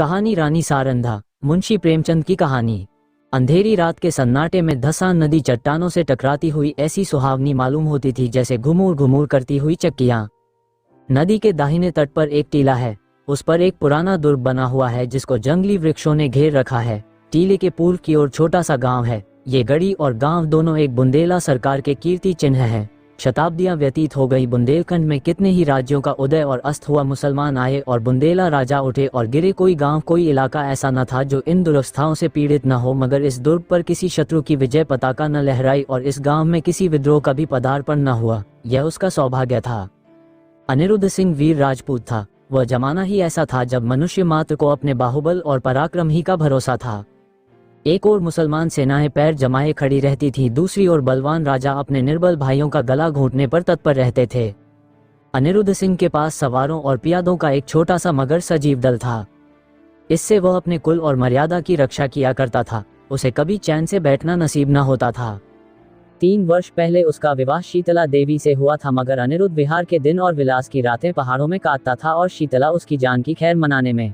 कहानी रानी सारंधा, मुंशी प्रेमचंद की कहानी। अंधेरी रात के सन्नाटे में धसान नदी चट्टानों से टकराती हुई ऐसी सुहावनी मालूम होती थी जैसे घुमूर घुमूर करती हुई चक्कियां। नदी के दाहिने तट पर एक टीला है, उस पर एक पुराना दुर्ग बना हुआ है जिसको जंगली वृक्षों ने घेर रखा है। टीले के पूर्व की ओर छोटा सा गांव है। ये गढ़ी और गांव दोनों एक बुंदेला सरकार के कीर्ति चिन्ह है। शताब्दियां व्यतीत हो गई, बुंदेलखंड में कितने ही राज्यों का उदय और अस्त हुआ, मुसलमान आए और बुंदेला राजा उठे और गिरे। कोई गांव कोई इलाका ऐसा न था जो इन दुरवस्थाओं से पीड़ित न हो, मगर इस दुर्ग पर किसी शत्रु की विजय पताका न लहराई और इस गांव में किसी विद्रोह का भी पदार्पण न हुआ। यह उसका सौभाग्य था। अनिरुद्ध सिंह वीर राजपूत था। वह जमाना ही ऐसा था जब मनुष्य मात्र को अपने बाहुबल और पराक्रम ही का भरोसा था। एक ओर मुसलमान सेनाएं पैर जमाए खड़ी रहती थी, दूसरी ओर बलवान राजा अपने निर्बल भाइयों का गला घोंटने पर तत्पर रहते थे। अनिरुद्ध सिंह के पास सवारों और पियादों का एक छोटा सा मगर सजीव दल था। इससे वह अपने कुल और मर्यादा की रक्षा किया करता था। उसे कभी चैन से बैठना नसीब न होता था। 3 वर्ष पहले उसका विवाह शीतला देवी से हुआ था, मगर अनिरुद्ध विहार के दिन और विलास की रातें पहाड़ों में काटता था और शीतला उसकी जान की खैर मनाने में।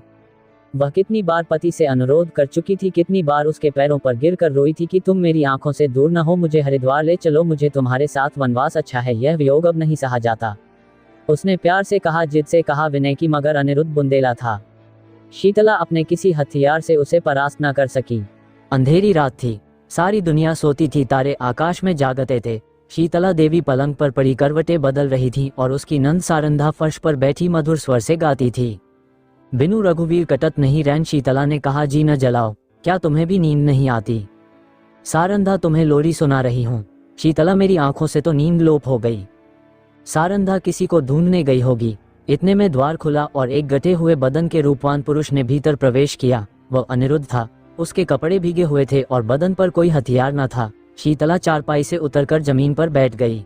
वह कितनी बार पति से अनुरोध कर चुकी थी, कितनी बार उसके पैरों पर गिरकर रोई थी कि तुम मेरी आंखों से दूर न हो, मुझे हरिद्वार ले चलो, मुझे तुम्हारे साथ वनवास अच्छा है, यह वियोग अब नहीं सहा जाता। उसने प्यार से कहा, जिद से कहा, विनय की, मगर अनिरुद्ध बुंदेला था। शीतला अपने किसी हथियार से उसे परास्त न कर सकी। अंधेरी रात थी, सारी दुनिया सोती थी, तारे आकाश में जागते थे। शीतला देवी पलंग पर पड़ी करवटें बदल रही थी और उसकी नंद सारंधा फर्श पर बैठी मधुर स्वर से गाती थी। बिनु रघुवीर कटत नहीं रैन। शीतला ने कहा, जी न जलाओ, क्या तुम्हें भी नींद नहीं आती? सारंधा, तुम्हें लोरी सुना रही हूँ। शीतला, मेरी आंखों से तो नींद लोप हो गई। सारंधा, किसी को ढूंढने गई होगी। इतने में द्वार खुला और एक गटे हुए बदन के रूपवान पुरुष ने भीतर प्रवेश किया। वह अनिरुद्ध था। उसके कपड़े भीगे हुए थे और बदन पर कोई हथियार न था। शीतला चारपाई से उतरकर जमीन पर बैठ गई।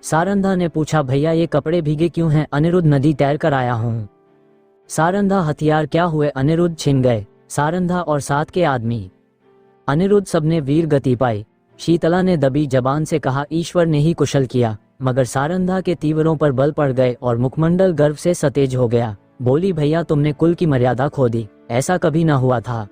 सारंधा ने पूछा, भैया ये कपड़े भीगे क्यों हैं? अनिरुद्ध, नदी तैर कर आया हूँ। सारंधा, हथियार क्या हुए? अनिरुद्ध, छिन गए सारंधा और साथ के आदमी। अनिरुद्ध, सबने वीर गति पाई। शीतला ने दबी जबान से कहा, ईश्वर ने ही कुशल किया। मगर सारंधा के तीवरों पर बल पड़ गए और मुखमंडल गर्व से सतेज हो गया। बोली, भैया तुमने कुल की मर्यादा खो दी, ऐसा कभी न हुआ था।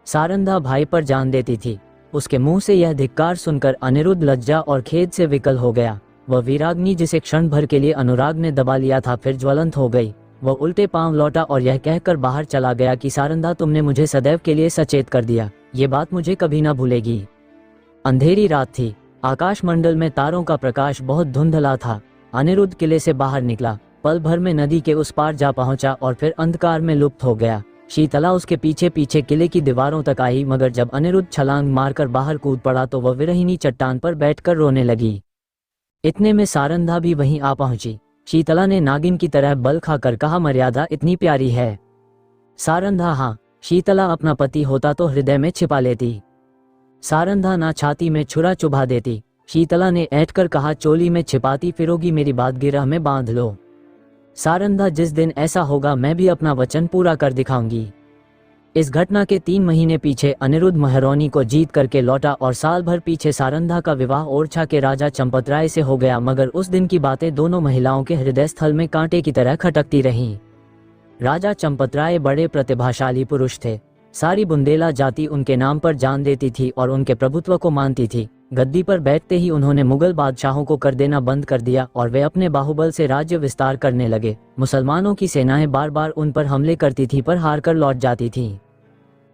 सारंधा भाई पर जान देती थी। उसके मुंह से यह धिक्कार सुनकर अनिरुद्ध लज्जा और खेद से विकल हो गया। वह वीराग्नि जिसे क्षण भर के लिए अनुराग ने दबा लिया था फिर ज्वलंत हो गई। वह उल्टे पांव लौटा और यह कहकर बाहर चला गया कि सारंधा, तुमने मुझे सदैव के लिए सचेत कर दिया, ये बात मुझे कभी न भूलेगी। अंधेरी रात थी। आकाश मंडल में तारों का प्रकाश बहुत धुंधला था। अनिरुद्ध किले से बाहर निकला, पल भर में नदी के उस पार जा पहुंचा और फिर अंधकार में लुप्त हो गया। शीतला उसके पीछे पीछे किले की दीवारों तक आई, मगर जब अनिरुद्ध छलांग मारकर बाहर कूद पड़ा तो वह विरहिनी चट्टान पर बैठकर रोने लगी। इतने में सारंधा भी वहीं आ पहुंची। शीतला ने नागिन की तरह बल खाकर कहा, मर्यादा इतनी प्यारी है? सारंधा, हाँ। शीतला, अपना पति होता तो हृदय में छिपा लेती। सारंधा, ना छाती में छुरा चुभा देती। शीतला ने ऐंठकर कहा, चोली में छिपाती फिरोगी, मेरी बात गिरह में बांध लो। सारंधा, जिस दिन ऐसा होगा मैं भी अपना वचन पूरा कर दिखाऊंगी। इस घटना के 3 महीने पीछे अनिरुद्ध महरौनी को जीत करके लौटा और साल भर पीछे सारंधा का विवाह ओरछा के राजा चंपतराय से हो गया, मगर उस दिन की बातें दोनों महिलाओं के हृदय स्थल में कांटे की तरह खटकती रहीं। राजा चंपतराय बड़े प्रतिभाशाली पुरुष थे। सारी बुंदेला जाति उनके नाम पर जान देती थी और उनके प्रभुत्व को मानती थी। गद्दी पर बैठते ही उन्होंने मुगल बादशाहों को कर देना बंद कर दिया और वे अपने बाहुबल से राज्य विस्तार करने लगे। मुसलमानों की सेनाएं बार बार उन पर हमले करती थी पर हार कर लौट जाती थीं।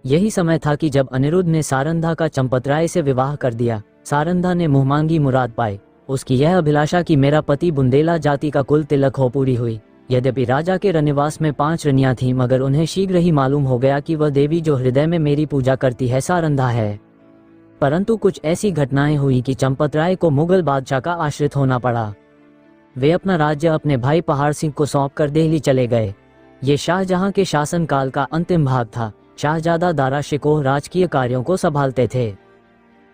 यही समय था कि जब अनिरुद्ध ने सारंधा का चंपतराय से विवाह कर दिया। सारंधा ने मुहमांगी मुराद पाई। उसकी यह अभिलाषा कि मेरा पति बुंदेला जाति का कुल तिलक हो पूरी हुई। यद्यपि राजा के रनिवास में 5 रनियां थीं, मगर उन्हें शीघ्र ही मालूम हो गया कि वह देवी जो हृदय में मेरी पूजा करती है सारंधा है। परंतु कुछ ऐसी घटनाएं हुई कि चंपतराय को मुगल बादशाह का आश्रित होना पड़ा। वे अपना राज्य अपने भाई पहाड़ सिंह को सौंपकर दिल्ली चले गए। ये शाहजहां के शासनकाल का अंतिम भाग था। शाहजादा दारा शिकोह राजकीय कार्यों को संभालते थे।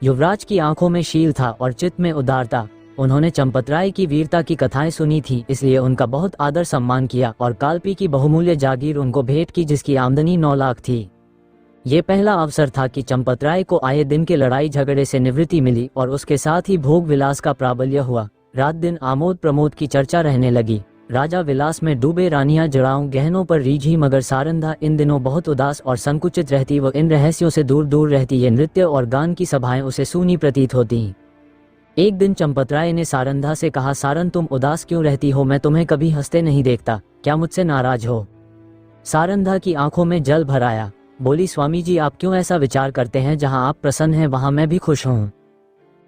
युवराज की आंखों में शील था और चित्त में उदारता। उन्होंने चंपतराय की वीरता की कथाएं सुनी थी, इसलिए उनका बहुत आदर सम्मान किया और कालपी की बहुमूल्य जागीर उनको भेंट की, जिसकी आमदनी 9 लाख थी। ये पहला अवसर था कि चंपतराय को आए दिन के लड़ाई झगड़े से निवृत्ति मिली और उसके साथ ही भोग विलास का प्राबल्य हुआ। रात दिन आमोद प्रमोद की चर्चा रहने लगी। राजा विलास में डूबे, रानियां जड़ाओं गहनों पर रीझी, मगर सारंधा इन दिनों बहुत उदास और संकुचित रहती। वो इन रहस्यों से दूर दूर रहती। ये नृत्य और गान की सभाएं उसे सूनी प्रतीत होती। एक दिन चंपतराय ने सारंधा से कहा, सारन तुम उदास क्यों रहती हो? मैं तुम्हें कभी हंसते नहीं देखता, क्या मुझसे नाराज हो? सारंधा की आंखों में जल भर आया। बोली, स्वामी जी आप क्यों ऐसा विचार करते हैं? जहां आप प्रसन्न हैं वहां मैं भी खुश हूँ।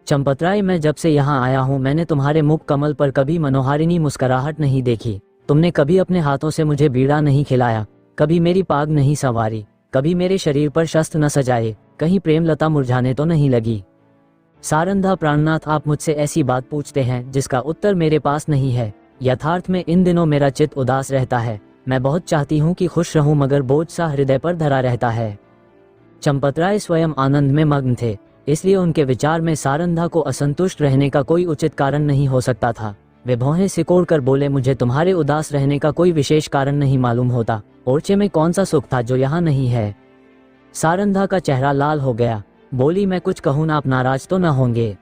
चंपतराय, मैं जब से यहाँ आया हूँ मैंने तुम्हारे मुख कमल पर कभी मनोहारिणी मुस्कुराहट नहीं देखी। तुमने कभी अपने हाथों से मुझे बीड़ा नहीं खिलाया, कभी मेरी पाग नहीं संवारी, कभी मेरे शरीर पर शस्त्र न सजाए, कहीं प्रेमलता मुरझाने तो नहीं लगी। सारंधा, प्राणनाथ आप मुझसे ऐसी बात पूछते हैं जिसका उत्तर मेरे पास नहीं है। यथार्थ में इन दिनों मेरा चित्त उदास रहता है। मैं बहुत चाहती हूँ कि खुश रहूं, मगर बोझ सा हृदय पर धरा रहता है। चंपतराय स्वयं आनंद में मग्न थे, इसलिए उनके विचार में सारंधा को असंतुष्ट रहने का कोई उचित कारण नहीं हो सकता था। वे भौहें सिकोड़कर बोले, मुझे तुम्हारे उदास रहने का कोई विशेष कारण नहीं मालूम होता। ओरछे में कौन सा सुख था जो यहाँ नहीं है? सारंधा का चेहरा लाल हो गया। बोली, मैं कुछ कहूँ ना, आप नाराज तो न होंगे?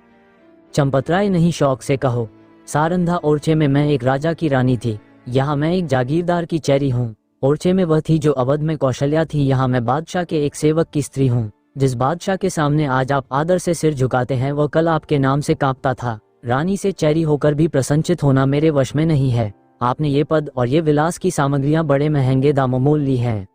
चंपतराय, नहीं, शौक से कहो। सारंधा, ओरछे में मैं एक राजा की रानी थी, यहाँ मैं एक जागीरदार की चेरी हूँ। ओरछे में वह थी जो अवध में कौशल्या थी, यहाँ मैं बादशाह के एक सेवक की स्त्री हूँ। जिस बादशाह के सामने आज आप आदर से सिर झुकाते हैं वह कल आपके नाम से कांपता था। रानी से चेरी होकर भी प्रसन्नचित होना मेरे वश में नहीं है। आपने ये पद और ये विलास की सामग्रियां बड़े महंगे दामों मोल ली हैं।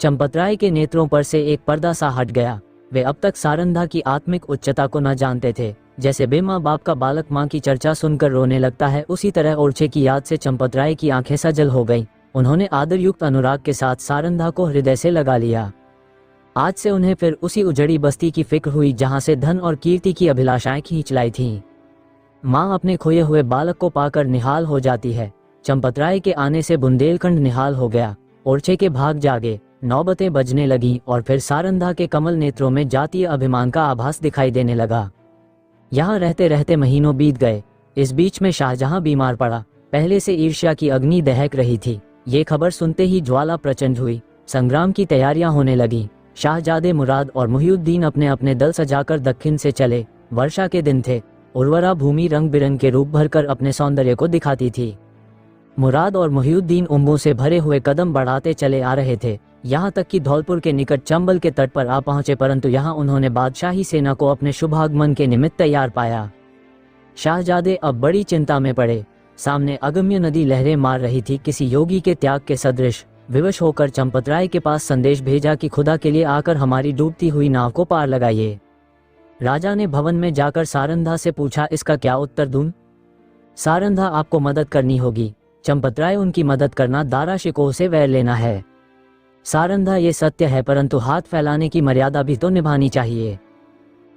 चंपतराय के नेत्रों पर से एक पर्दा सा हट गया। वे अब तक सारंधा की आत्मिक उच्चता को न जानते थे। जैसे बेमाँ बाप का बालक माँ की चर्चा सुनकर रोने लगता है, उसी तरह ओरछे की याद से चंपतराय की आंखें सजल हो गईं। उन्होंने आदरयुक्त अनुराग के साथ सारंधा को हृदय से लगा लिया। आज से उन्हें फिर उसी उजड़ी बस्ती की फिक्र हुई जहां से धन और कीर्ति की अभिलाषाएं खींच लाई थीं। माँ अपने खोए हुए बालक को पाकर निहाल हो जाती है। चंपतराय के आने से बुंदेलखंड निहाल हो गया। ओरछे के भाग जागे, नौबतें बजने लगीं और फिर सारंधा के कमल नेत्रों में जातीय अभिमान का आभास दिखाई देने लगा। यहाँ रहते रहते महीनों बीत गए। इस बीच में शाहजहां बीमार पड़ा। पहले से ईर्ष्या की अग्नि दहक रही थी। ये खबर सुनते ही ज्वाला प्रचंड हुई। संग्राम की तैयारियां होने लगी। शाहजादे मुराद और मुहिउद्दीन अपने अपने दल सजाकर दक्षिण से चले। वर्षा के दिन थे। उर्वरा भूमि रंग बिरंग के रूप भरकर अपने सौंदर्य को दिखाती थी। मुराद और मुहिउद्दीन उम्बों से भरे हुए कदम बढ़ाते चले आ रहे थे, यहाँ तक कि धौलपुर के निकट चंबल के तट पर आ पहुंचे, परंतु यहाँ उन्होंने बादशाही सेना को अपने शुभागमन के निमित्त तैयार पाया। शाहजादे अब बड़ी चिंता में पड़े। सामने अगम्य नदी लहरें मार रही थी। किसी योगी के त्याग के सदृश विवश होकर चंपतराय के पास संदेश भेजा कि खुदा के लिए आकर हमारी डूबती हुई नाव को पार लगाइए। राजा ने भवन में जाकर सारंधा से पूछा, इसका क्या उत्तर दूं? सारंधा, आपको मदद करनी होगी। चंपतराय, उनकी मदद करना दारा शिकोह से वैर लेना है। सारंधा, ये सत्य है, परंतु हाथ फैलाने की मर्यादा भी तो निभानी चाहिए।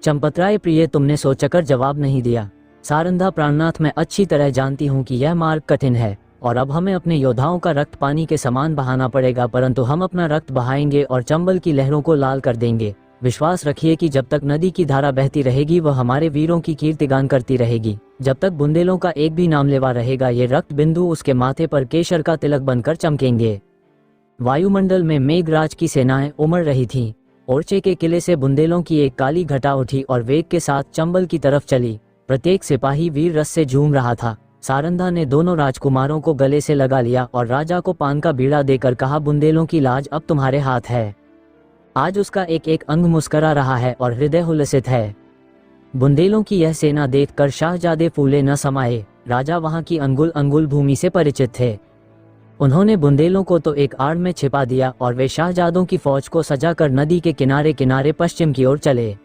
चंपतराय, प्रिय, तुमने सोचकर जवाब नहीं दिया। सारंधा, प्राणनाथ, मैं अच्छी तरह जानती हूँ कि यह मार्ग कठिन है और अब हमें अपने योद्धाओं का रक्त पानी के समान बहाना पड़ेगा, परंतु हम अपना रक्त बहाएंगे और चंबल की लहरों को लाल कर देंगे। विश्वास रखिए कि जब तक नदी की धारा बहती रहेगी वह हमारे वीरों की कीर्तिगान करती रहेगी। जब तक बुंदेलों का एक भी नाम लेवा रहेगा ये रक्त बिंदु उसके माथे पर केशर का तिलक बनकर चमकेंगे। वायुमंडल में मेघराज की सेनाएं उमड़ रही थीं। ओरछे के किले से बुंदेलों की एक काली घटा उठी और वेग के साथ चंबल की तरफ चली। प्रत्येक सिपाही वीर रस से झूम रहा था। सारंधा ने दोनों राजकुमारों को गले से लगा लिया और राजा को पान का बीड़ा देकर कहा, बुंदेलों की लाज अब तुम्हारे हाथ है। आज उसका एक एक अंग मुस्करा रहा है और हृदय उल्लसित है। बुंदेलों की यह सेना देखकर शाहजादे फूले न समाये। राजा वहां की अंगुल अंगुल भूमि से परिचित थे। उन्होंने बुंदेलों को तो एक आड़ में छिपा दिया और वे शाहजादों की फौज को सजाकर नदी के किनारे किनारे पश्चिम की ओर चले।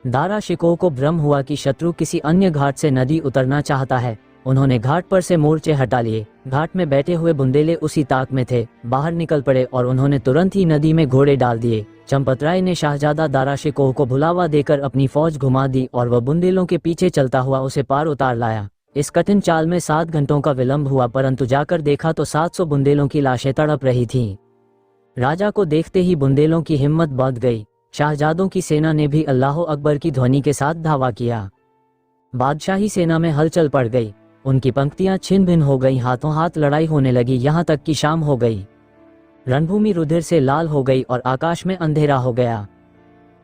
दारा शिकोह को भ्रम हुआ कि शत्रु किसी अन्य घाट से नदी उतरना चाहता है। उन्होंने घाट पर से मोर्चे हटा लिए। घाट में बैठे हुए बुंदेले उसी ताक में थे। बाहर निकल पड़े और उन्होंने तुरंत ही नदी में घोड़े डाल दिए। चंपतराय ने शाहजादा दारा शिकोह को भुलावा देकर अपनी फौज घुमा दी और वह बुंदेलों के पीछे चलता हुआ उसे पार उतार लाया। इस कठिन चाल में 7 घंटों का विलंब हुआ, परंतु जाकर देखा तो 700 बुंदेलों की लाशें तड़प रही थीं। राजा को देखते ही बुंदेलों की हिम्मत बढ़ गई। शाहजादों की सेना ने भी अल्लाह अकबर की ध्वनि के साथ धावा किया। बादशाही सेना में हलचल पड़ गई। उनकी पंक्तियां छिन्न भिन्न हो गई। हाथों हाथ लड़ाई होने लगी, यहाँ तक कि शाम हो गई। रणभूमि रुधिर से लाल हो गई और आकाश में अंधेरा हो गया।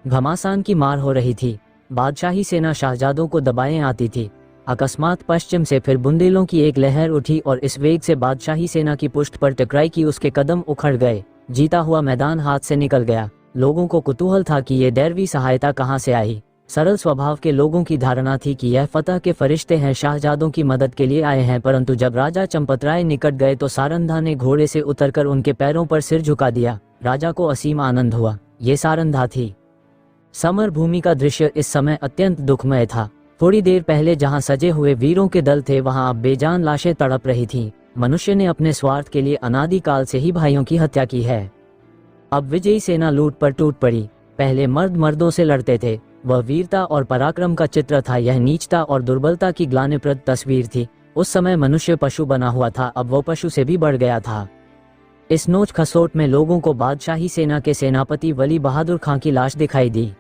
घमासान की मार हो रही थी। बादशाही सेना शाहजादों को दबाए आती थी। अकस्मात पश्चिम से फिर बुंदेलों की एक लहर उठी और इस वेग से बादशाही सेना की पुष्ट पर टकराई कि उसके कदम उखड़ गए। जीता हुआ मैदान हाथ से निकल गया। लोगों को कुतूहल था कि ये दैवी सहायता कहाँ से आई। सरल स्वभाव के लोगों की धारणा थी कि यह फतह के फरिश्ते हैं, शाहजादों की मदद के लिए आए हैं। परंतु जब राजा चंपतराय निकट गए तो सारंधा ने घोड़े से उतरकर उनके पैरों पर सिर झुका दिया। राजा को असीम आनंद हुआ। ये सारंधा थी। समर भूमि का दृश्य इस समय अत्यंत दुखमय था। थोड़ी देर पहले जहां सजे हुए वीरों के दल थे वहां अब बेजान लाशें तड़प रही थीं। मनुष्य ने अपने स्वार्थ के लिए अनादिकाल से ही भाइयों की हत्या की है। अब विजयी सेना लूट पर टूट पड़ी। पहले मर्द मर्दों से लड़ते थे। वह वीरता और पराक्रम का चित्र था। यह नीचता और दुर्बलता की ग्लानिप्रद तस्वीर थी। उस समय मनुष्य पशु बना हुआ था, अब वो पशु से भी बढ़ गया था। इस नोच खसोट में लोगों को बादशाही सेना के सेनापति वली बहादुर खां की लाश दिखाई दी।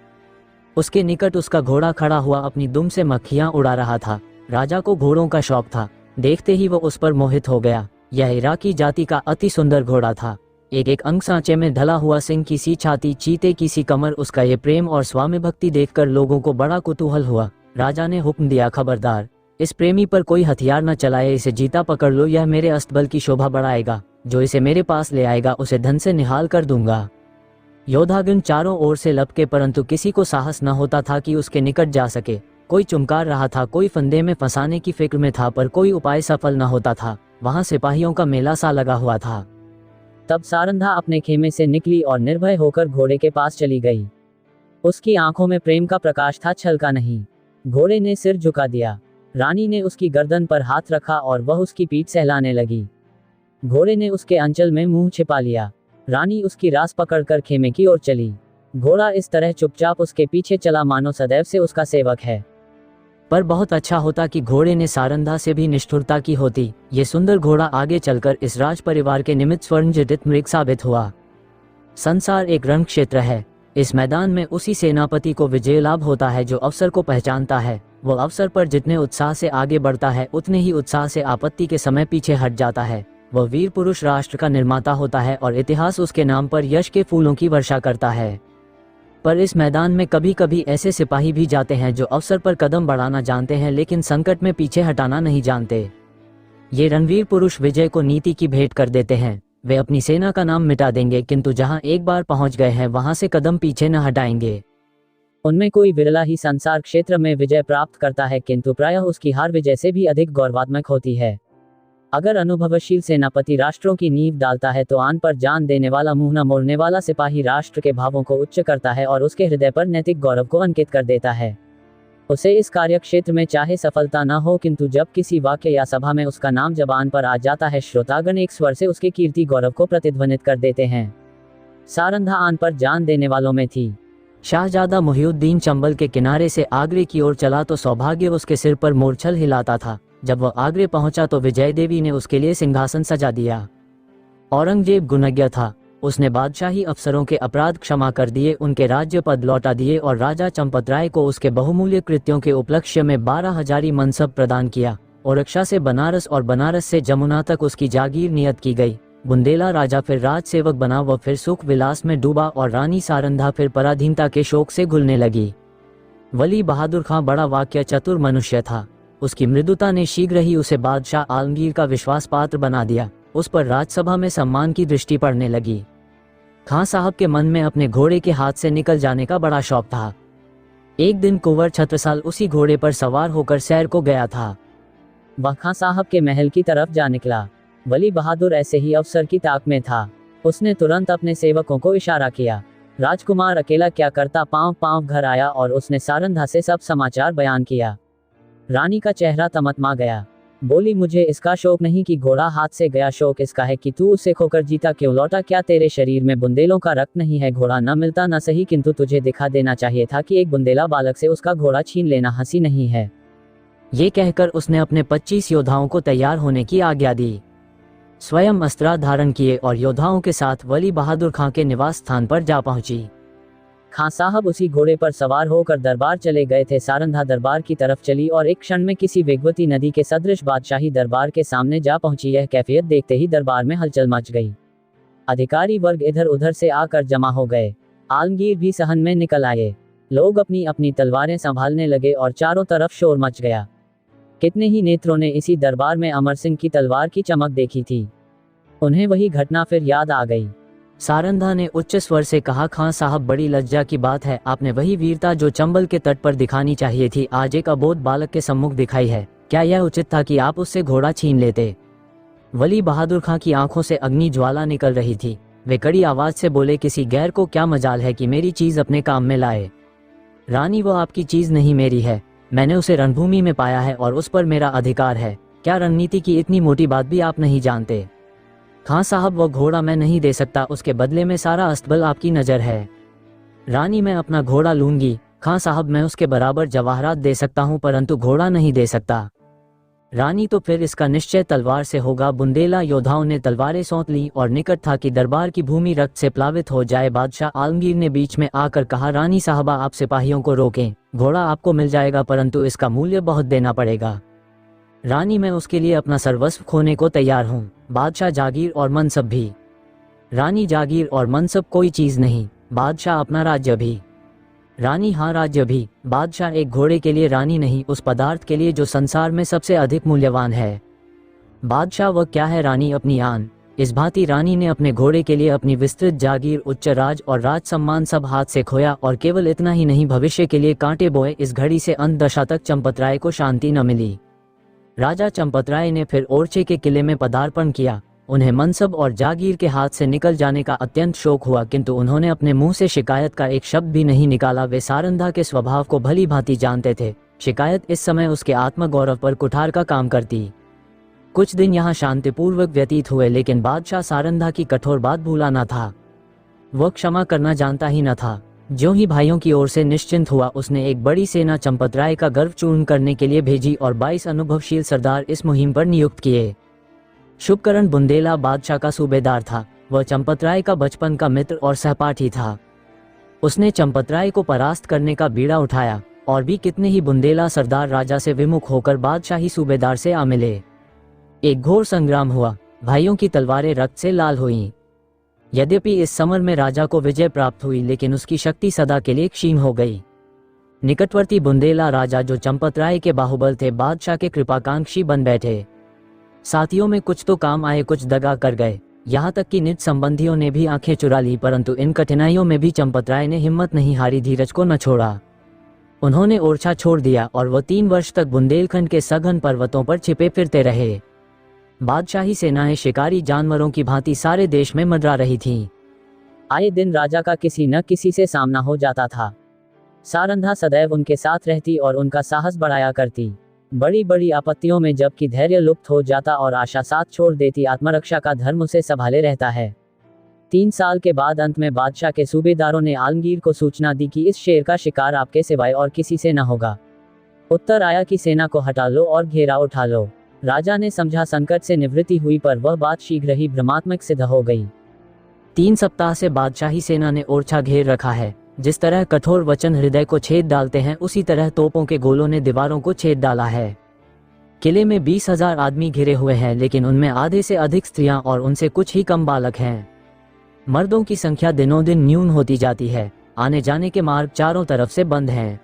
उसके निकट उसका घोड़ा खड़ा हुआ अपनी दुम से मक्खियां उड़ा रहा था। राजा को घोड़ों का शौक था। देखते ही वो उस पर मोहित हो गया। यह इराकी जाति का अति सुंदर घोड़ा था। एक एक अंग सांचे में ढला हुआ सिंह की सी छाती, चीते की सी कमर। उसका ये प्रेम और स्वामी भक्ति देखकर लोगों को बड़ा कुतूहल हुआ। राजा ने हुक्म दिया, खबरदार, इस प्रेमी पर कोई हथियार न चलाए। इसे जीता पकड़ लो। यह मेरे अस्तबल की शोभा बढ़ाएगा। जो इसे मेरे पास ले आएगा उसे धन से निहाल कर दूंगा। योद्धागण चारों ओर से लपके, परंतु किसी को साहस न होता था कि उसके निकट जा सके। कोई चुमकार रहा था, कोई फंदे में फंसाने की फिक्र में था, पर कोई उपाय सफल न होता था। वहां सिपाहियों का मेला सा लगा हुआ था। तब सारंधा अपने खेमे से निकली और निर्भय होकर घोड़े के पास चली गई। उसकी आंखों में प्रेम का प्रकाश था, छल का नहीं। घोड़े ने सिर झुका दिया। रानी ने उसकी गर्दन पर हाथ रखा और वह उसकी पीठ सहलाने लगी। घोड़े ने उसके अंचल में मुंह छिपा लिया। रानी उसकी रास पकड़कर खेमे की ओर चली। घोड़ा इस तरह चुपचाप उसके पीछे चला मानो सदैव से उसका सेवक है। पर बहुत अच्छा होता कि घोड़े ने सारंधा से भी निष्ठुरता की होती। ये सुंदर घोड़ा आगे चलकर इस राज परिवार के निमित्त स्वर्णजटित मृग साबित हुआ। संसार एक रण क्षेत्र है। इस मैदान में उसी सेनापति को विजय लाभ होता है जो अवसर को पहचानता है। वो अवसर पर जितने उत्साह से आगे बढ़ता है उतने ही उत्साह से आपत्ति के समय पीछे हट जाता है। वह वीर पुरुष राष्ट्र का निर्माता होता है और इतिहास उसके नाम पर यश के फूलों की वर्षा करता है। पर इस मैदान में कभी कभी ऐसे सिपाही भी जाते हैं जो अवसर पर कदम बढ़ाना जानते हैं लेकिन संकट में पीछे हटाना नहीं जानते। ये रणवीर पुरुष विजय को नीति की भेंट कर देते हैं। वे अपनी सेना का नाम मिटा देंगे, किंतु जहां एक बार पहुंच गए हैं वहां से कदम पीछे न हटाएंगे। उनमें कोई विरला ही संसार क्षेत्र में विजय प्राप्त करता है, किंतु प्रायः उसकी हार विजय से भी अधिक गौरवात्मक होती है। अगर अनुभवशील सेनापति राष्ट्रों की नींव डालता है तो आन पर जान देने वाला, मुंह न मोड़ने वाला सिपाही राष्ट्र के भावों को उच्च करता है और उसके हृदय पर नैतिक गौरव को अंकित कर देता है। उसे इस कार्य क्षेत्र में चाहे सफलता न हो, किंतु जब किसी वाक्य या सभा में उसका नाम जबान पर आ जाता है, श्रोतागण एक स्वर से उसके कीर्ति गौरव को प्रतिध्वनित कर देते हैं। सारंधा आन पर जान देने वालों में थी। शाहजादा मुहिउद्दीन चंबल के किनारे से आगरे की ओर चला तो सौभाग्य उसके सिर पर मूर्छल हिलाता था। जब वह आगरे पहुंचा तो विजय देवी ने उसके लिए सिंहासन सजा दिया। औरंगजेब गुणज्ञ था। उसने बादशाही अफसरों के अपराध क्षमा कर दिए, उनके राज्य पद लौटा दिए और राजा चंपतराय को उसके बहुमूल्य कृत्यों के उपलक्ष्य में 12,000 मनसब प्रदान किया। ओरछा से बनारस और बनारस से जमुना तक उसकी जागीर नियत की गई। बुंदेला राजा फिर राज सेवक बना, वह फिर सुख विलास में डूबा और रानी सारंधा फिर पराधीनता के शोक से घुलने लगी। वली बहादुर खां बड़ा वाक्य चतुर मनुष्य था। उसकी मृदुता ने शीघ्र ही उसे बादशाह आलमगीर का विश्वास पात्र बना दिया। उस पर राजसभा में सम्मान की दृष्टि पड़ने लगी। खां साहब के मन में अपने घोड़े के हाथ से निकल जाने का बड़ा शौक था। एक दिन कुंवर छत्रसाल उसी घोड़े पर सवार होकर सैर को गया था। वह खां साहब के महल की तरफ जा निकला। वली बहादुर ऐसे ही अवसर की ताक में था। उसने तुरंत अपने सेवकों को इशारा किया। राजकुमार अकेला क्या करता, पांव पांव घर आया और उसने सारंधा से सब समाचार बयान किया। रानी का चेहरा तमतमा गया। बोली, मुझे इसका शौक नहीं कि घोड़ा हाथ से गया, शौक इसका है कि तू उसे खोकर जीता क्यों लौटा। क्या तेरे शरीर में बुंदेलों का रक्त नहीं है? घोड़ा न मिलता न सही, किंतु तुझे दिखा देना चाहिए था कि एक बुंदेला बालक से उसका घोड़ा छीन लेना हंसी नहीं है। ये कहकर उसने अपने 25 योद्धाओं को तैयार होने की आज्ञा दी। स्वयं अस्त्र धारण किए और योद्धाओं के साथ वली बहादुर खां के निवास स्थान पर जा पहुंची। खां साहब उसी घोड़े पर सवार होकर दरबार चले गए थे। सारंधा दरबार की तरफ चली और एक क्षण में किसी वेगवती नदी के सदृश बादशाही दरबार के सामने जा पहुंची। यह कैफियत देखते ही दरबार में हलचल मच गई। अधिकारी वर्ग इधर उधर से आकर जमा हो गए। आलमगीर भी सहन में निकल आए। लोग अपनी अपनी तलवारें संभालने लगे और चारों तरफ शोर मच गया। कितने ही नेत्रों ने इसी दरबार में अमर सिंह की तलवार की चमक देखी थी। उन्हें वही घटना फिर याद आ गई। सारंधा ने उच्च स्वर से कहा, खां साहब, बड़ी लज्जा की बात है, आपने वही वीरता जो चंबल के तट पर दिखानी चाहिए थी आज एक अबोध बालक के सम्मुख दिखाई है। क्या यह उचित था कि आप उससे घोड़ा छीन लेते? वली बहादुर खां की आंखों से अग्नि ज्वाला निकल रही थी। वे कड़ी आवाज से बोले, किसी गैर को क्या मजाल है कि मेरी चीज अपने काम में लाए। रानी, वो आपकी चीज नहीं, मेरी है। मैंने उसे रणभूमि में पाया है और उस पर मेरा अधिकार है। क्या रणनीति की इतनी मोटी बात भी आप नहीं जानते? खां साहब, वो घोड़ा मैं नहीं दे सकता, उसके बदले में सारा अस्तबल आपकी नज़र है। रानी, मैं अपना घोड़ा लूंगी। खां साहब, मैं उसके बराबर जवाहरात दे सकता हूं परंतु घोड़ा नहीं दे सकता। रानी, तो फिर इसका निश्चय तलवार से होगा। बुंदेला योद्धाओं ने तलवारें सौंप ली और निकट था कि दरबार की भूमि रक्त से प्लावित हो जाए। बादशाह आलमगीर ने बीच में आकर कहा, रानी साहबा, आप सिपाहियों को रोकें। घोड़ा आपको मिल जाएगा परंतु इसका मूल्य बहुत देना पड़ेगा। रानी, मैं उसके लिए अपना सर्वस्व खोने को तैयार हूँ। बादशाह, जागीर और मनसब भी। रानी, जागीर और मनसब कोई चीज नहीं। बादशाह, अपना राज्य भी। रानी, हाँ, राज्य भी। बादशाह, एक घोड़े के लिए रानी नहीं, उस पदार्थ के लिए जो संसार में सबसे अधिक मूल्यवान है। बादशाह, वह क्या है? रानी, अपनी आन। इस भांति रानी ने अपने घोड़े के लिए अपनी विस्तृत जागीर, उच्च राज और राज सम्मान सब हाथ से खोया। और केवल इतना ही नहीं, भविष्य के लिए कांटे बोए। इस घड़ी से अंत दशा तक चंपतराय को शांति न मिली। राजा चंपतराय ने फिर ओरछे के किले में पदार्पण किया। उन्हें मनसब और जागीर के हाथ से निकल जाने का अत्यंत शोक हुआ किंतु उन्होंने अपने मुंह से शिकायत का एक शब्द भी नहीं निकाला। वे सारंधा के स्वभाव को भली भांति जानते थे। शिकायत इस समय उसके आत्मगौरव पर कुठार का काम करती। कुछ दिन यहाँ शांतिपूर्वक व्यतीत हुए लेकिन बादशाह सारंधा की कठोर बात भूला न था। वह क्षमा करना जानता ही न था। ज्यों ही भाइयों की ओर से निश्चिंत हुआ, उसने एक बड़ी सेना चंपतराय का गर्व चूर्ण करने के लिए भेजी और 22 अनुभवशील सरदार इस मुहिम पर नियुक्त किए। शुभकरण बुंदेला बादशाह का सूबेदार था। वह चंपतराय का बचपन का मित्र और सहपाठी था। उसने चंपतराय को परास्त करने का बीड़ा उठाया और भी कितने ही बुंदेला सरदार राजा से विमुख होकर बादशाही सूबेदार से आ मिले। एक घोर संग्राम हुआ। भाइयों की तलवारें रक्त से लाल हुईं। यद्यपि इस समर में राजा को विजय प्राप्त हुई लेकिन उसकी शक्ति सदा के लिए क्षीण हो गई। निकटवर्ती बुंदेला राजा जो चंपतराय के बाहुबल थे, बादशाह के कृपाकांक्षी बन बैठे। साथियों में कुछ तो काम आए, कुछ दगा कर गए। यहाँ तक कि निज संबंधियों ने भी आंखें चुरा ली परंतु इन कठिनाइयों में भी चंपतराय ने हिम्मत नहीं हारी, धीरज को न छोड़ा। उन्होंने ओरछा छोड़ दिया और वह 3 वर्ष तक बुंदेलखंड के सघन पर्वतों पर छिपे फिरते रहे। बादशाही सेनाएं शिकारी जानवरों की भांति सारे देश में मंडरा रही थीं। आए दिन राजा का किसी न किसी से सामना हो जाता था। सारंधा सदैव उनके साथ रहती और उनका साहस बढ़ाया करती। बड़ी बड़ी आपत्तियों में जबकि धैर्य लुप्त हो जाता और आशा साथ छोड़ देती, आत्मरक्षा का धर्म उसे संभाले रहता है। 3 साल के बाद अंत में बादशाह के सूबेदारों ने आलमगीर को सूचना दी कि इस शेर का शिकार आपके सिवाय और किसी से न होगा। उत्तर आया कि सेना को हटा लो और घेरा उठा लो। राजा ने समझा संकट से निवृत्ति हुई पर वह बात शीघ्र ही भ्रमात्मक सिद्ध हो गई। 3 सप्ताह से बादशाही सेना ने ओरछा घेर रखा है। जिस तरह कठोर वचन हृदय को छेद डालते हैं उसी तरह तोपों के गोलों ने दीवारों को छेद डाला है। किले में 20,000 आदमी घिरे हुए हैं लेकिन उनमें आधे से अधिक स्त्रियां और उनसे कुछ ही कम बालक हैं। मर्दों की संख्या दिनों दिन न्यून होती जाती है। आने जाने के मार्ग चारों तरफ से बंद हैं।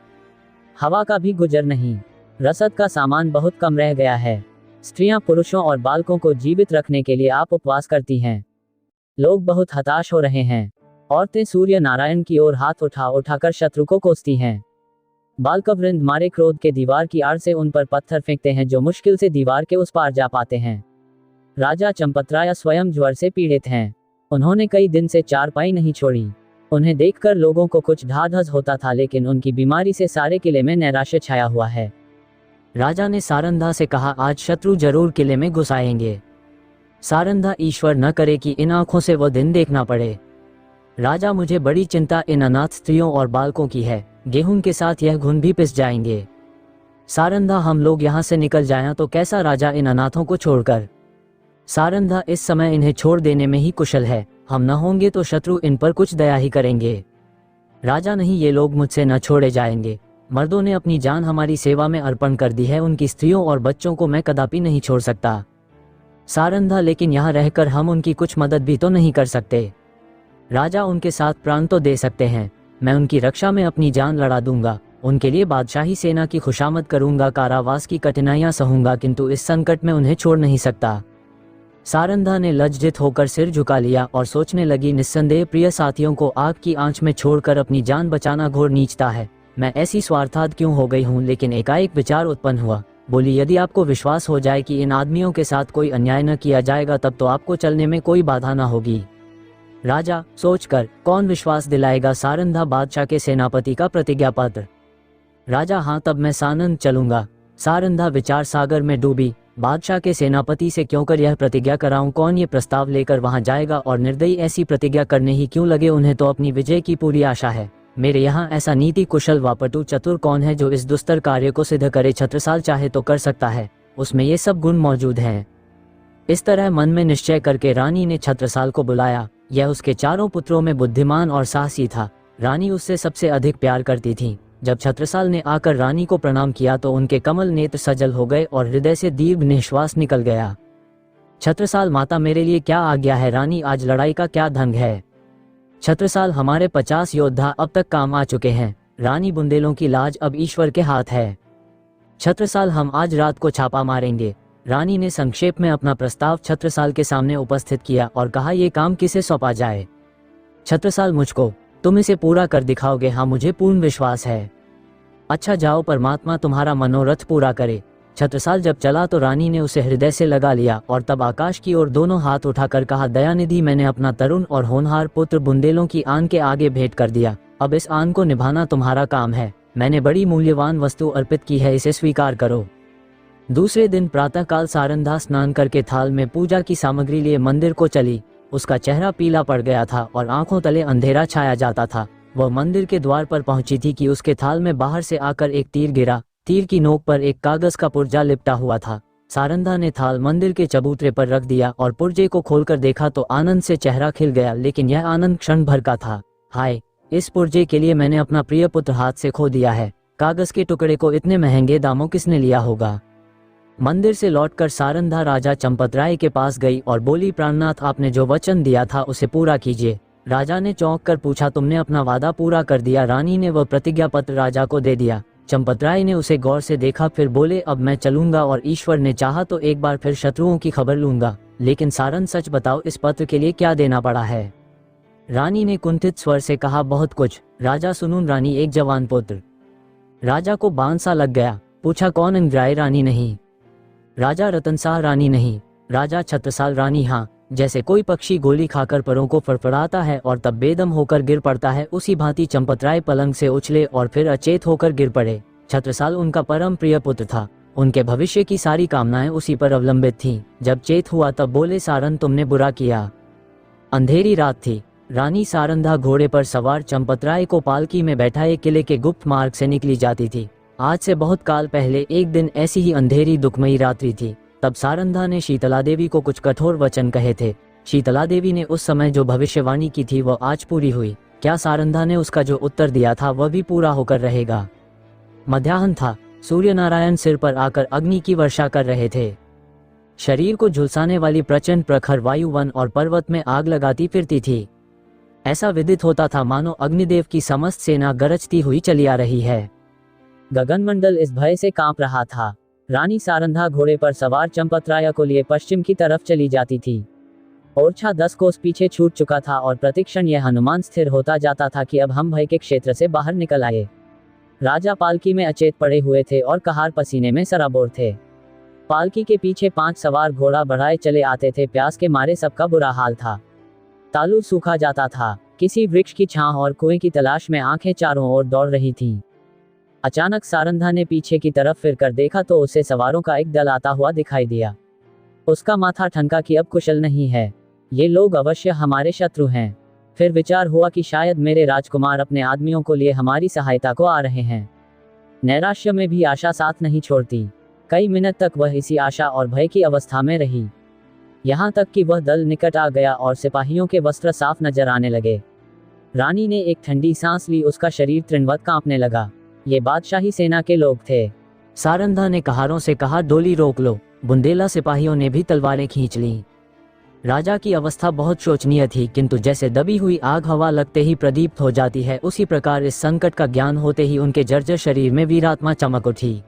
हवा का भी गुजर नहीं। रसद का सामान बहुत कम रह गया है। स्त्रियां, पुरुषों और बालकों को जीवित रखने के लिए आप उपवास करती हैं। लोग बहुत हताश हो रहे हैं। औरतें सूर्य नारायण की ओर हाथ उठाकर शत्रु को कोसती हैं। बालकवृंद मारे क्रोध के दीवार की आड़ से उन पर पत्थर फेंकते हैं जो मुश्किल से दीवार के उस पार जा पाते हैं। राजा चंपतराय स्वयं ज्वर से पीड़ित हैं। उन्होंने कई दिन से चारपाई नहीं छोड़ी। उन्हें देखकर लोगों को कुछ ढाढस होता था लेकिन उनकी बीमारी से सारे किले में नैराश्य छाया हुआ है। राजा ने सारंधा से कहा, आज शत्रु जरूर किले में घुस आएंगे। सारंधा, ईश्वर न करे कि इन आंखों से वो दिन देखना पड़े। राजा, मुझे बड़ी चिंता इन अनाथ स्त्रियों और बालकों की है। गेहूं के साथ यह घुन भी पिस जाएंगे। सारंधा, हम लोग यहाँ से निकल जाएं तो कैसा राजा इन अनाथों को छोड़कर? सारंधा, इस समय इन्हें छोड़ देने में ही कुशल है। हम न होंगे तो शत्रु इन पर कुछ दया ही करेंगे। राजा, नहीं, ये लोग मुझसे न छोड़े जाएंगे। मर्दों ने अपनी जान हमारी सेवा में अर्पण कर दी है। उनकी स्त्रियों और बच्चों को मैं कदापि नहीं छोड़ सकता। सारंधा, लेकिन यहाँ रहकर हम उनकी कुछ मदद भी तो नहीं कर सकते। राजा, उनके साथ प्राण तो दे सकते हैं। मैं उनकी रक्षा में अपनी जान लड़ा दूंगा। उनके लिए बादशाही सेना की खुशामद करूंगा, कारावास की कठिनाइयां सहूंगा, किंतु इस संकट में उन्हें छोड़ नहीं सकता। सारंधा ने लज्जित होकर सिर झुका लिया और सोचने लगी, निस्संदेह प्रिय साथियों को आग की आंच में छोड़कर अपनी जान बचाना घोर नीचता है। मैं ऐसी स्वार्थात क्यों हो गई हूँ। लेकिन एकाएक विचार उत्पन्न हुआ। बोली, यदि आपको विश्वास हो जाए कि इन आदमियों के साथ कोई अन्याय न किया जाएगा तब तो आपको चलने में कोई बाधा न होगी। राजा, सोचकर कौन विश्वास दिलाएगा। सारंधा बादशाह के सेनापति का प्रतिज्ञा पत्र। राजा, हाँ तब मैं सानंद चलूंगा। सारंधा विचार सागर में डूबी। बादशाह के सेनापति से क्यों कर यह प्रतिज्ञा कराऊं, कौन ये प्रस्ताव लेकर वहां जाएगा और निर्दयी ऐसी प्रतिज्ञा करने ही क्यों लगे। उन्हें तो अपनी विजय की पूरी आशा है। मेरे यहाँ ऐसा नीति कुशल व पटु चतुर कौन है जो इस दुस्तर कार्य को सिद्ध करे। छत्रसाल चाहे तो कर सकता है, उसमें ये सब गुण मौजूद हैं। इस तरह मन में निश्चय करके रानी ने छत्रसाल को बुलाया। यह उसके चारों पुत्रों में बुद्धिमान और साहसी था। रानी उससे सबसे अधिक प्यार करती थी। जब छत्रसाल ने आकर रानी को प्रणाम किया तो उनके कमल नेत्र सजल हो गए और हृदय से दीर्घ निश्वास निकल गया। छत्रसाल, माता मेरे लिए क्या आज्ञा है। रानी, आज लड़ाई का क्या ढंग है। छत्रसाल, हमारे 50 योद्धा अब तक काम आ चुके हैं। रानी, बुंदेलों की लाज अब ईश्वर के हाथ है। छत्रसाल, हम आज रात को छापा मारेंगे। रानी ने संक्षेप में अपना प्रस्ताव छत्रसाल के सामने उपस्थित किया और कहा, ये काम किसे सौंपा जाए। छत्रसाल, मुझको। तुम इसे पूरा कर दिखाओगे। हाँ, मुझे पूर्ण विश्वास है। अच्छा जाओ, परमात्मा तुम्हारा मनोरथ पूरा करे। छत्रसाल जब चला तो रानी ने उसे हृदय से लगा लिया और तब आकाश की ओर दोनों हाथ उठाकर कहा, दयानिधि, मैंने अपना तरुण और होनहार पुत्र बुंदेलों की आन के आगे भेंट कर दिया। अब इस आन को निभाना तुम्हारा काम है। मैंने बड़ी मूल्यवान वस्तु अर्पित की है, इसे स्वीकार करो। दूसरे दिन प्रातःकाल सारंधा स्नान करके थाल में पूजा की सामग्री लिए मंदिर को चली। उसका चेहरा पीला पड़ गया था और आंखों तले अंधेरा छाया जाता था। वह मंदिर के द्वार पर पहुंची थी कि उसके थाल में बाहर से आकर एक तीर गिरा। तीर की नोक पर एक कागज का पुर्जा लिपटा हुआ था। सारंधा ने थाल मंदिर के चबूतरे पर रख दिया और पुर्जे को खोलकर देखा तो आनंद से चेहरा खिल गया। लेकिन यह आनंद क्षण भर का था। हाय, इस पुर्जे के लिए मैंने अपना प्रिय पुत्र हाथ से खो दिया है। कागज के टुकड़े को इतने महंगे दामों किसने लिया होगा। मंदिर से लौटकर सारंधा राजा चंपतराय के पास गई और बोली, प्राणनाथ, आपने जो वचन दिया था उसे पूरा कीजिए। राजा ने चौंक कर पूछा, तुमने अपना वादा पूरा कर दिया। रानी ने वह प्रतिज्ञा पत्र राजा को दे दिया। चंपतराय ने उसे गौर से देखा, फिर बोले, अब मैं चलूंगा और ईश्वर ने चाहा तो एक बार फिर शत्रुओं की खबर लूंगा। लेकिन सारंग, सच बताओ, इस पत्र के लिए क्या देना पड़ा है। रानी ने कुंठित स्वर से कहा, बहुत कुछ। राजा, सुनून रानी, एक जवान पुत्र। राजा को बाण सा लग गया। पूछा, कौन। इंद्राय रानी नहीं। राजा, रतनसाह रानी नहीं। राजा, छत्रसाल रानी हाँ। जैसे कोई पक्षी गोली खाकर परों को फड़फड़ाता है और तब बेदम होकर गिर पड़ता है, उसी भांति चंपतराय पलंग से उछले और फिर अचेत होकर गिर पड़े। छत्रसाल उनका परम प्रिय पुत्र था। उनके भविष्य की सारी कामनाएं उसी पर अवलंबित थीं। जब चेत हुआ तब बोले, सारन, तुमने बुरा किया। अंधेरी रात थी। रानी सारंधा घोड़े पर सवार चंपतराय को पालकी में बैठाए किले के गुप्त मार्ग से निकली जाती थी। आज से बहुत काल पहले एक दिन ऐसी ही अंधेरी दुखमयी रात्रि थी। तब सारंधा ने शीतला देवी को कुछ कठोर वचन कहे थे। शीतला देवी ने उस समय जो भविष्यवाणी की थी वह आज पूरी हुई। क्या सारंधा ने उसका जो उत्तर दिया था वह भी पूरा होकर रहेगा। मध्याह्न था। सूर्य नारायण सिर पर आकर अग्नि की वर्षा कर रहे थे। शरीर को झुलसाने वाली प्रचंड प्रखर वायु वन और पर्वत में आग लगाती फिरती थी। ऐसा विदित होता था मानो अग्निदेव की समस्त सेना गरजती हुई चली आ रही है। गगनमंडल इस भय से कांप रहा था। रानी सारंधा घोड़े पर सवार चंपतराय को लिए पश्चिम की तरफ चली जाती थी। ओरछा 10 कोस पीछे छूट चुका था और प्रतिक्षण यह अनुमान स्थिर होता जाता था कि अब हम भय के क्षेत्र से बाहर निकल आए। राजा पालकी में अचेत पड़े हुए थे और कहार पसीने में सराबोर थे। पालकी के पीछे 5 सवार घोड़ा बढ़ाए चले आते थे। प्यास के मारे सबका बुरा हाल था। तालू सूखा जाता था। किसी वृक्ष की छांव और कुएं की तलाश में आंखें चारों ओर दौड़ रही थीं। अचानक सारंधा ने पीछे की तरफ फिरकर देखा तो उसे सवारों का एक दल आता हुआ दिखाई दिया। उसका माथा ठनका कि अब कुशल नहीं है, ये लोग अवश्य हमारे शत्रु हैं। फिर विचार हुआ कि शायद मेरे राजकुमार अपने आदमियों को लिए हमारी सहायता को आ रहे हैं। नैराश्य में भी आशा साथ नहीं छोड़ती। कई मिनट तक वह इसी आशा और भय की अवस्था में रही, यहाँ तक कि वह दल निकट आ गया और सिपाहियों के वस्त्र साफ नजर आने लगे। रानी ने एक ठंडी सांस ली। उसका शरीर तृणवत कांपने लगा। ये बादशाही सेना के लोग थे। सारंधा ने कहारों से कहा, डोली रोक लो। बुंदेला सिपाहियों ने भी तलवारें खींच लीं। राजा की अवस्था बहुत शोचनीय थी, किंतु जैसे दबी हुई आग हवा लगते ही प्रदीप्त हो जाती है, उसी प्रकार इस संकट का ज्ञान होते ही उनके जर्जर शरीर में वीरात्मा चमक उठी।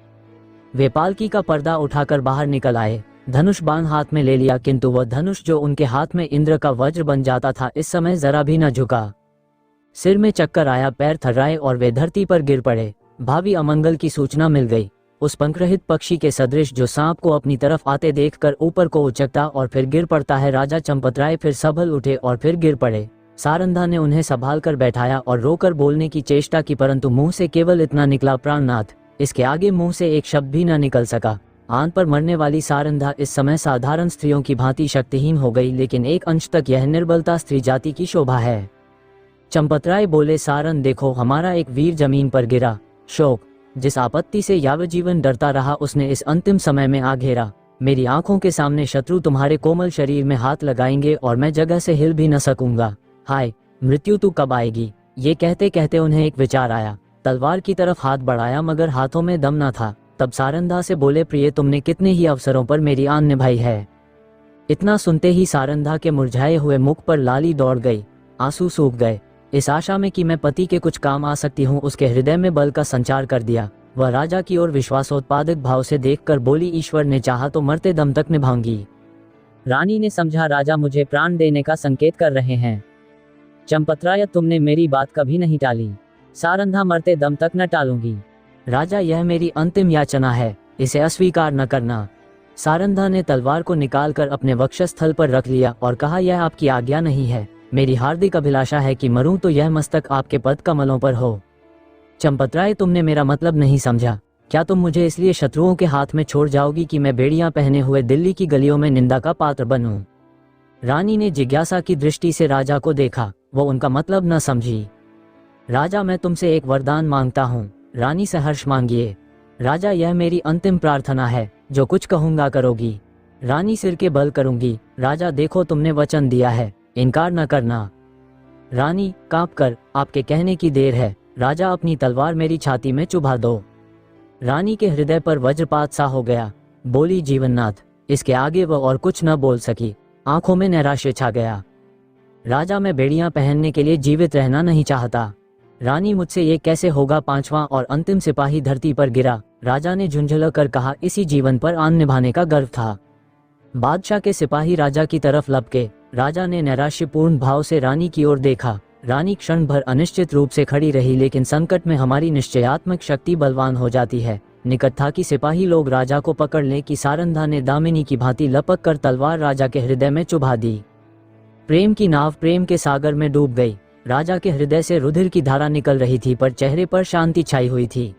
वे पालकी का पर्दा उठाकर बाहर निकल आए, धनुष बाण हाथ में ले लिया, किंतु वह धनुष जो उनके हाथ में इंद्र का वज्र बन जाता था, इस समय जरा भी न झुका। सिर में चक्कर आया, पैर थर्राए और वे धरती पर गिर पड़े। भावी अमंगल की सूचना मिल गई। उस पंखरहित पक्षी के सदृश जो सांप को अपनी तरफ आते देखकर ऊपर को उचकता और फिर गिर पड़ता है, राजा चंपतराय फिर संभल उठे और फिर गिर पड़े। सारंधा ने उन्हें संभाल कर बैठाया और रोकर बोलने की चेष्टा की, परंतु मुंह से केवल इतना निकला, प्राणनाथ। इसके आगे मुंह से एक शब्द भी न निकल सका। आन पर मरने वाली सारंधा इस समय साधारण स्त्रियों की भांति शक्तिहीन हो गई, लेकिन एक अंश तक यह निर्बलता स्त्री जाति की शोभा है। चंपतराय बोले, सारन देखो, हमारा एक वीर जमीन पर गिरा। शोक, जिस आपत्ति से यावज्जीवन डरता रहा, उसने इस अंतिम समय में आ घेरा। मेरी आंखों के सामने शत्रु तुम्हारे कोमल शरीर में हाथ लगाएंगे और मैं जगह से हिल भी न सकूंगा। हाय मृत्यु, तू कब आएगी? ये कहते कहते उन्हें एक विचार आया। तलवार की तरफ हाथ बढ़ाया, मगर हाथों में दम न था। तब सारंधा से बोले, प्रिय, तुमने कितने ही अवसरों पर मेरी आन निभाई है। इतना सुनते ही सारंधा के मुरझाए हुए मुख पर लाली दौड़ गई, आंसू सूख गए। इस आशा में कि मैं पति के कुछ काम आ सकती हूँ, उसके हृदय में बल का संचार कर दिया। वह राजा की ओर विश्वासोत्पादक भाव से देखकर बोली, ईश्वर ने चाहा तो मरते दम तक निभाऊंगी। रानी ने समझा, राजा मुझे प्राण देने का संकेत कर रहे हैं। चंपतराय, तुमने मेरी बात कभी नहीं टाली। सारंधा, मरते दम तक न टालूंगी। राजा, यह मेरी अंतिम याचना है, इसे अस्वीकार न करना। सारंधा ने तलवार को निकालकर अपने वक्षस्थल पर रख लिया और कहा, यह आपकी आज्ञा नहीं है। मेरी हार्दिक अभिलाषा है कि मरूं तो यह मस्तक आपके पद कमलों पर हो। चंपतराय, तुमने मेरा मतलब नहीं समझा। क्या तुम मुझे इसलिए शत्रुओं के हाथ में छोड़ जाओगी कि मैं बेड़ियां पहने हुए दिल्ली की गलियों में निंदा का पात्र बनूं? रानी ने जिज्ञासा की दृष्टि से राजा को देखा। वो उनका मतलब न समझी। राजा, मैं तुमसे एक वरदान मांगता हूँ। रानी, से हर्ष मांगिए। राजा, यह मेरी अंतिम प्रार्थना है, जो कुछ कहूंगा करोगी? रानी, सिर के बल करूंगी। राजा, देखो, तुमने वचन दिया है, इनकार न करना। रानी कांप कर, आपके कहने की देर है। राजा, अपनी तलवार मेरी छाती में चुभा दो। रानी के हृदय पर वज्रपात सा हो गया। बोली, जीवननाथ। इसके आगे वह और कुछ न बोल सकी। आंखों में नैराश्य छा गया। राजा, मैं बेड़ियां पहनने के लिए जीवित रहना नहीं चाहता। रानी, मुझसे ये कैसे होगा? पांचवां और अंतिम सिपाही धरती पर गिरा। राजा ने झुंझला कर कहा, इसी जीवन पर आन निभाने का गर्व था। बादशाह के सिपाही राजा की तरफ लपके। राजा ने नैराश्यपूर्ण भाव से रानी की ओर देखा। रानी क्षण भर अनिश्चित रूप से खड़ी रही, लेकिन संकट में हमारी निश्चयात्मक शक्ति बलवान हो जाती है। निकट था कि सिपाही लोग राजा को पकड़ लें कि सारंधा ने दामिनी की भांति लपक कर तलवार राजा के हृदय में चुभा दी। प्रेम की नाव प्रेम के सागर में डूब गई। राजा के हृदय से रुधिर की धारा निकल रही थी, पर चेहरे पर शांति छाई हुई थी।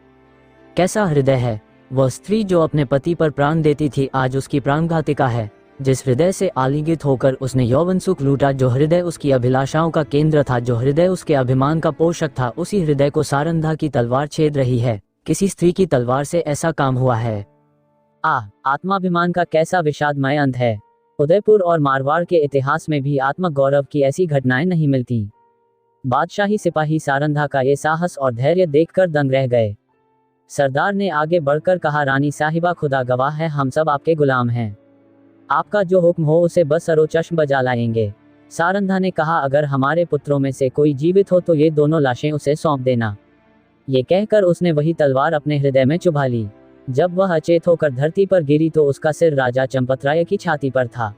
कैसा हृदय है! वह स्त्री जो अपने पति पर प्राण देती थी, आज उसकी प्राणघातिका है। जिस हृदय से आलिंगित होकर उसने यौवन सुख लूटा, जो हृदय उसकी अभिलाषाओं का केंद्र था, जो हृदय उसके अभिमान का पोषक था, उसी हृदय को सारंधा की तलवार छेद रही है। किसी स्त्री की तलवार से ऐसा काम हुआ है? आत्माभिमान का कैसा विषादमय अंत है! उदयपुर और मारवाड़ के इतिहास में भी आत्मगौरव की ऐसी घटनाएं नहीं मिलती। बादशाही सिपाही सारंधा का ये साहस और धैर्य देखकर दंग रह गए। सरदार ने आगे बढ़कर कहा, रानी साहिबा, खुदा गवाह है, हम सब आपके गुलाम हैं। आपका जो हुक्म हो उसे बस सरोचष्म बजा लाएंगे। सारंधा ने कहा, अगर हमारे पुत्रों में से कोई जीवित हो तो ये दोनों लाशें उसे सौंप देना। ये कहकर उसने वही तलवार अपने हृदय में चुभा ली। जब वह अचेत होकर धरती पर गिरी तो उसका सिर राजा चंपतराय की छाती पर था।